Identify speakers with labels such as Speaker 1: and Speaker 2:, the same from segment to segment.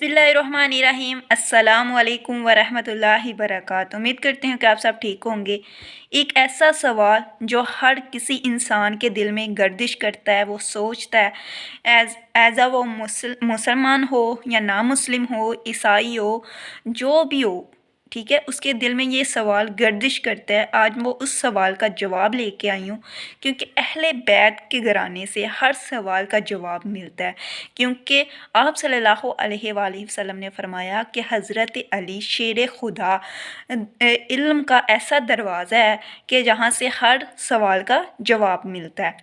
Speaker 1: बिस्मिल्लाहिर्रहमानिर्रहीम। अस्सलाम वालेकुम वरहमतुल्लाहि वबरकातुहू। उम्मीद करते हैं कि आप सब ठीक होंगे। एक ऐसा सवाल जो हर किसी इंसान के दिल में गर्दिश करता है, वो सोचता है एज़ वो मुसलमान हो या ना मुस्लिम हो, ईसाई हो, जो भी हो, ठीक है, उसके दिल में ये सवाल गर्दिश करता है। आज वो उस सवाल का जवाब लेके आई हूँ, क्योंकि अहले बैत के घराने से हर सवाल का जवाब मिलता है। क्योंकि आप सल्लल्लाहु अलैहि वसल्लम ने फरमाया कि हज़रत अली शेर खुदा इल्म का ऐसा दरवाज़ा है कि जहाँ से हर सवाल का जवाब मिलता है।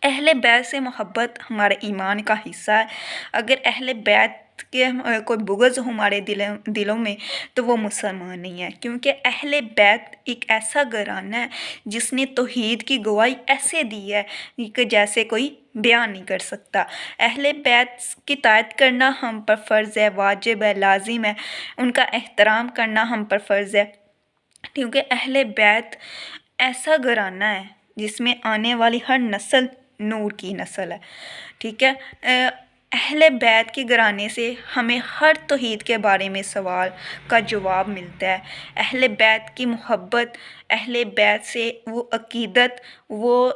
Speaker 1: अहले बैत से मोहब्बत हमारे ईमान का हिस्सा है। अगर अहले बैत के कोई बुग़्ज़ हमारे दिलों में, तो वो मुसलमान नहीं है। क्योंकि अहले बैत एक ऐसा घराना है जिसने तौहीद की गवाही ऐसे दी है कि जैसे कोई बयान नहीं कर सकता। अहले बैत की तायत करना हम पर फ़र्ज़ है, वाजिब है, लाजिम है। उनका एहतराम करना हम पर फ़र्ज़ है, क्योंकि अहले बैत ऐसा घराना है जिसमें आने वाली हर नस्ल नूर की नस्ल है। ठीक है, अहले बैत के घराने से हमें हर तौहीद के बारे में सवाल का जवाब मिलता है। अहले बैत की मोहब्बत, अहले बैत से वो अक़ीदत, वो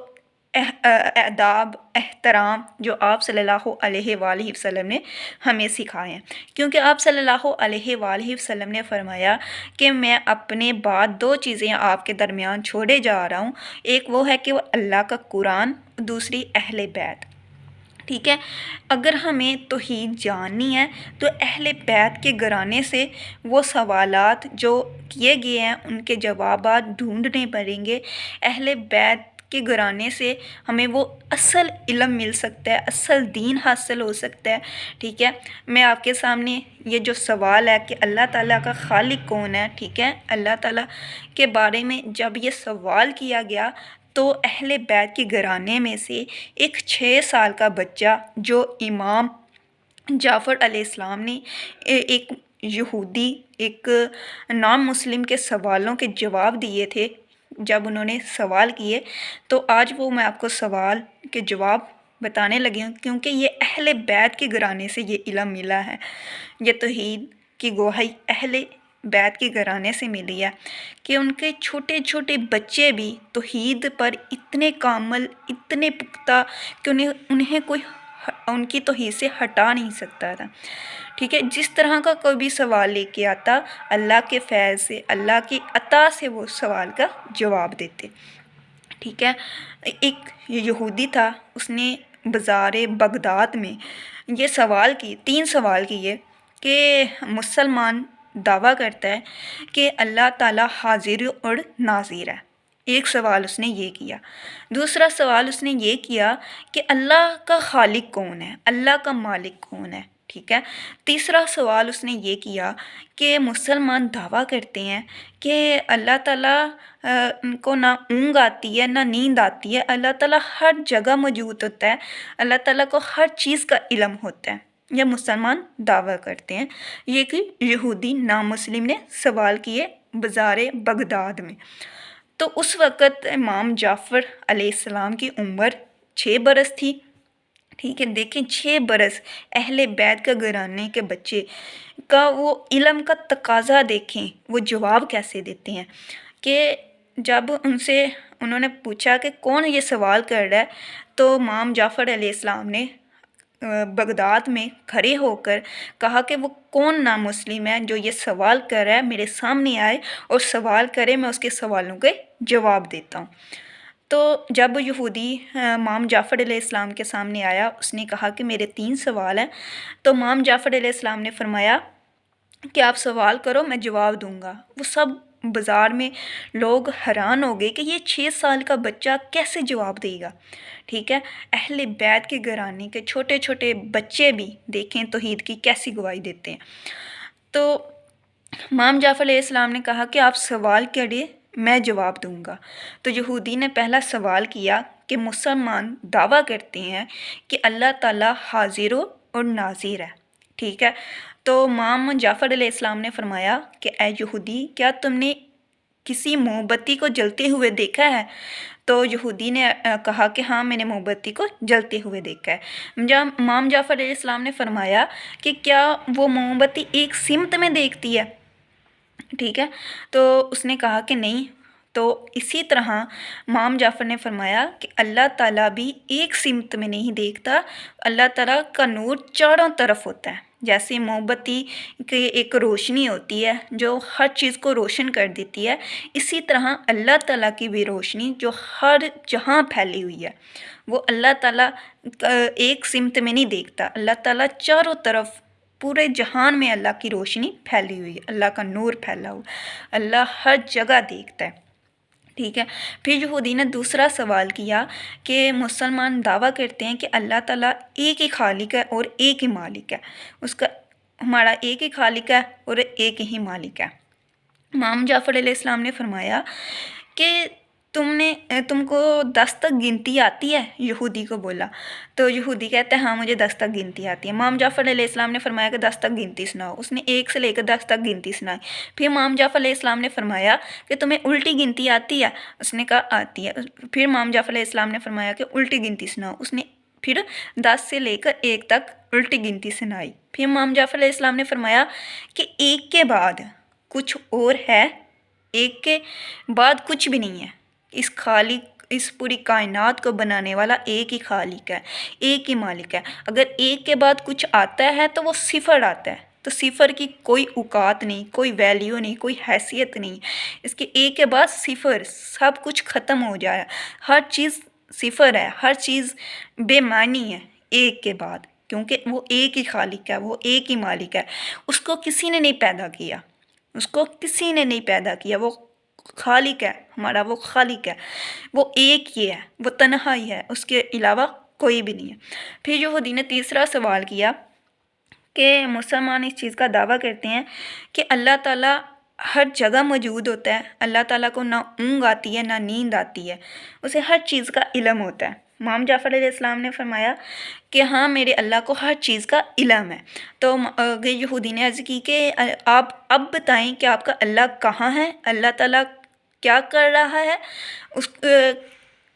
Speaker 1: आदाब, एहतराम जो आप सल्लल्लाहु अलैहि वसल्लम ने हमें सिखाए हैं। क्योंकि आप सल्लल्लाहु अलैहि वसल्लम ने फरमाया कि मैं अपने बाद दो चीज़ें आपके दरमियान छोड़े जा रहा हूँ। एक वो है कि वो अल्लाह का कुरान, दूसरी अहले बैत। ठीक है, अगर हमें तौहीद जाननी है तो अहले बैत के घराने से वो सवालात जो किए गए हैं उनके जवाबात ढूंढने पड़ेंगे। अहले बैत के घराने से हमें वो असल इल्म मिल सकता है, असल दीन हासिल हो सकता है। ठीक है, मैं आपके सामने ये जो सवाल है कि अल्लाह ताला का खालिक कौन है, ठीक है, अल्लाह ताला के बारे में जब ये सवाल किया गया तो अहले बैत के घराने में से एक 6 साल का बच्चा जो इमाम जाफ़र अलैहिस्सलाम ने एक यहूदी, एक नॉन मुस्लिम के सवालों के जवाब दिए थे, जब उन्होंने सवाल किए, तो आज वो मैं आपको सवाल के जवाब बताने लगी हूँ। क्योंकि ये अहले बैत के घराने से ये इल्म मिला है, ये तौहीद की गवाही अहले बैत के घराने से मिली है कि उनके छोटे छोटे बच्चे भी तौहीद पर इतने कामल, इतने पुख्ता कि उन्हें कोई उनकी तौहीद से हटा नहीं सकता था। ठीक है, जिस तरह का कोई भी सवाल लेके आता, अल्लाह के फैज़ से, अल्लाह की अता से वो सवाल का जवाब देते। ठीक है, एक यहूदी था, उसने बाज़ार बगदाद में ये सवाल किए, 3 सवाल किए कि मुसलमान दावा करता है कि अल्लाह ताला हाजिर और नाज़िर है। एक सवाल उसने ये किया। दूसरा सवाल उसने ये किया कि अल्लाह का खालिक कौन है, अल्लाह का मालिक कौन है। ठीक है, तीसरा सवाल उसने ये किया कि मुसलमान दावा करते हैं कि अल्लाह ताला उनको ना ऊँग आती है ना नींद आती है, अल्लाह ताला हर जगह मौजूद होता है, अल्लाह ताला को हर चीज़ का इल्म होता है। यह मुसलमान दावा करते हैं। ये कि यहूदी ना मुस्लिम ने सवाल किए बाज़ार बगदाद में। तो उस वक़्त इमाम जाफ़र अलैहिस्सलाम की उम्र 6 बरस थी। ठीक है, देखें 6 बरस अहले बैत का घराने के बच्चे का वो इल्म का तकाज़ा देखें, वो जवाब कैसे देते हैं। कि जब उन्होंने पूछा कि कौन ये सवाल कर रहा है, तो इमाम जाफ़र अलैहिस्सलाम ने बगदाद में खड़े होकर कहा कि वो कौन नामुस्लिम है जो ये सवाल कर रहा है, मेरे सामने आए और सवाल करे, मैं उसके सवालों के जवाब देता हूँ। तो जब यहूदी इमाम जाफ़र अलैहिस्सलाम के सामने आया, उसने कहा कि मेरे 3 सवाल हैं। तो इमाम जाफ़र अलैहिस्सलाम ने फरमाया कि आप सवाल करो, मैं जवाब दूँगा। वो सब बाज़ार में लोग हैरान हो गए कि ये 6 साल का बच्चा कैसे जवाब देगा। ठीक है, अहले बैत के घराने के छोटे छोटे बच्चे भी देखें तौहीद की कैसी गवाही देते हैं। तो इमाम जाफ़र अलैहिस्सलाम ने कहा कि आप सवाल करिए, मैं जवाब दूँगा। तो यहूदी ने पहला सवाल किया कि मुसलमान दावा करते हैं कि अल्लाह ताला हाजिर और नाज़िर है। ठीक है, तो इमाम जाफ़र अलैहिस्सलाम ने फरमाया कि ऐ यहूदी, क्या तुमने किसी मोमबत्ती को जलते हुए देखा है? तो यहूदी ने कहा कि हाँ मैंने मोमबत्ती को जलते हुए देखा है। जब इमाम जाफ़र अलैहिस्सलाम ने फरमाया कि क्या वो मोमबत्ती एक सिमत में देखती है, ठीक है, तो उसने कहा कि नहीं। तो इसी तरह इमाम जाफ़र ने फरमाया कि अल्लाह ताला भी एक सिमत में नहीं देखता, अल्लाह ताला का नूर चारों तरफ होता है। जैसे मोमबत्ती की एक रोशनी होती है जो हर चीज़ को रोशन कर देती है, इसी तरह अल्लाह ताला की भी रोशनी जो हर जहाँ फैली हुई है, वो अल्लाह ताला एक सिमत में नहीं देखता। अल्लाह ताला चारों तरफ पूरे जहान में अल्लाह की रोशनी फैली हुई है, अल्लाह का नूर फैला हुआ, अल्लाह हर जगह देखता है, ठीक है। फिर यहूदी ने दूसरा सवाल किया कि मुसलमान दावा करते हैं कि अल्लाह ताला एक ही खालिक है और एक ही मालिक है, उसका हमारा एक ही खालिक है और एक ही मालिक है। इमाम जाफ़र अलैहिस्सलाम ने फरमाया कि तुमको 10 तक गिनती आती है? यहूदी को बोला। तो यहूदी कहता है हाँ मुझे 10 तक गिनती आती है। इमाम जाफ़र अलैहिस्सलाम ने फरमाया कि 10 तक गिनती सुनाओ। उसने 1 से लेकर 10 तक गिनती सुनाई। फिर इमाम जाफ़र अलैहिस्सलाम ने फरमाया कि तुम्हें उल्टी गिनती आती है? उसने कहा आती है। फिर इमाम जाफ़र अलैहिस्सलाम ने फरमाया कि उल्टी गिनती सुनाओ। उसने फिर 10 से लेकर 1 तक उल्टी गिनती सुनाई। फिर इमाम जाफ़र अलैहिस्सलाम ने फरमाया कि एक के बाद कुछ और है, एक के बाद कुछ भी नहीं है। इस पूरी कायनात को बनाने वाला एक ही खालिक है, एक ही मालिक है। अगर एक के बाद कुछ आता है तो वो सिफ़र आता है, तो सिफ़र की कोई औकात नहीं, कोई वैल्यू नहीं, कोई हैसियत नहीं। इसके एक के बाद सिफ़र, सब कुछ ख़त्म हो जाए, हर चीज़ सिफ़र है, हर चीज़ बेमानी है एक के बाद, क्योंकि वो एक ही खालिक है, वो एक ही मालिक है। उसको किसी ने नहीं पैदा किया, उसको किसी ने नहीं पैदा किया। वो खालिक है हमारा, वो खालिक है, वो एक ही है, वो तन्हा ही है, उसके अलावा कोई भी नहीं है। फिर यहूदी ने तीसरा सवाल किया कि मुसलमान इस चीज़ का दावा करते हैं कि अल्लाह ताला हर जगह मौजूद होता है, अल्लाह ताला को ना ऊँघ आती है ना नींद आती है, उसे हर चीज़ का इल्म होता है। इमाम जाफ़र अलैहिस्सलाम ने फरमाया कि हाँ मेरे अल्लाह को हर चीज़ का इल्म है। तो यहूदी ने अर्ज़ की कि आप अब बताएं कि आपका अल्लाह कहाँ है, अल्लाह ताला क्या कर रहा है,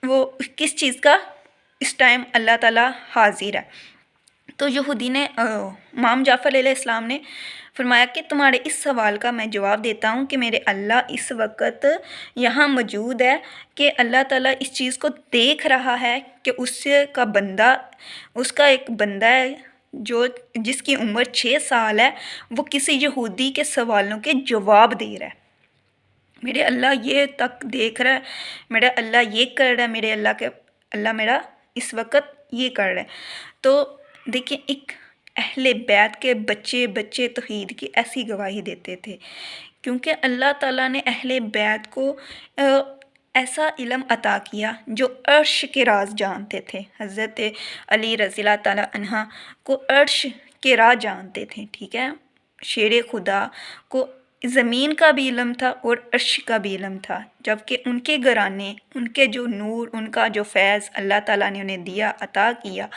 Speaker 1: वो किस चीज़ का इस टाइम अल्लाह ताला हाजिर है। तो यहूदी ने इमाम जाफ़र अलैहिस्सलाम ने फरमाया कि तुम्हारे इस सवाल का मैं जवाब देता हूँ कि मेरे अल्लाह इस वक्त यहाँ मौजूद है, कि अल्लाह ताला इस चीज़ को देख रहा है कि उसका बंदा, उसका एक बंदा है जो जिसकी उम्र 6 साल है, वो किसी यहूदी के सवालों के जवाब दे रहा है। मेरे अल्लाह ये तक देख रहा है, मेरा अल्लाह ये कर रहा है, मेरे अल्लाह मेरा इस वक्त ये कर रहा है। तो देखिए एक अहले बैत के बच्चे तौहीद की ऐसी गवाही देते थे, क्योंकि अल्लाह ताला ने अहले बैत को ऐसा इल्म अता किया जो अर्श के राज जानते थे। हज़रत अली रज़ियल्लाहु ताला अन्हा को अर्श के राज जानते थे, ठीक है। शेर खुदा को ज़मीन का भी इल्म था और अर्श का भी इल्म था, जबकि उनके घराने, उनके जो नूर, उनका जो फैज़ अल्लाह ताला ने उन्हें दिया, अता किया,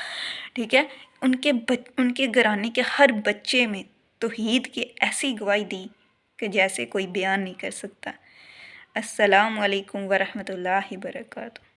Speaker 1: ठीक है, उनके घराने के हर बच्चे में तौहीद की ऐसी गवाही दी कि जैसे कोई बयान नहीं कर सकता। अस्सलामु अलैकुम वरहमतुल्लाहि वबरकातुहू।